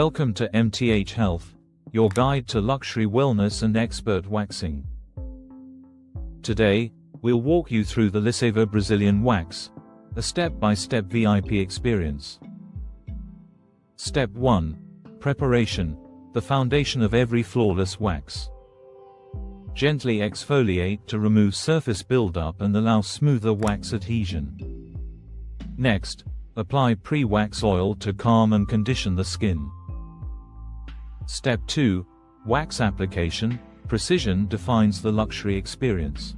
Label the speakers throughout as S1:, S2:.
S1: Welcome to MTH Health, your guide to luxury wellness and expert waxing. Today, we'll walk you through the Lissévo Brazilian Wax, a step-by-step VIP experience. Step 1. Preparation, the foundation of every flawless wax. Gently exfoliate to remove surface buildup and allow smoother wax adhesion. Next, apply pre-wax oil to calm and condition the skin. Step 2. Wax application, precision defines the luxury experience.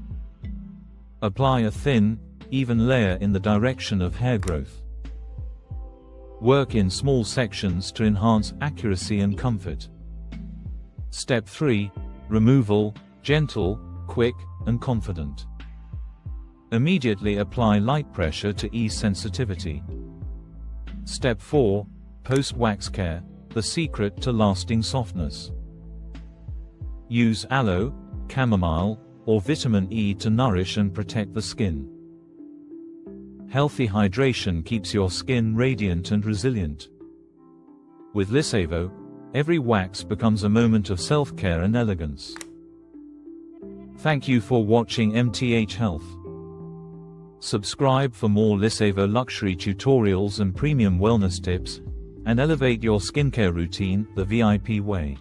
S1: Apply a thin, even layer in the direction of hair growth. Work in small sections to enhance accuracy and comfort. Step 3. Removal, gentle, quick, and confident. Immediately apply light pressure to ease sensitivity. Step 4. Post-wax care, the secret to lasting softness. Use aloe, chamomile, or vitamin E to nourish and protect the skin. Healthy hydration keeps your skin radiant and resilient. With Lissévo, every wax becomes a moment of self-care and elegance. Thank you for watching MTH Health. Subscribe for more Lissévo luxury tutorials and premium wellness tips, and elevate your skincare routine the VIP way.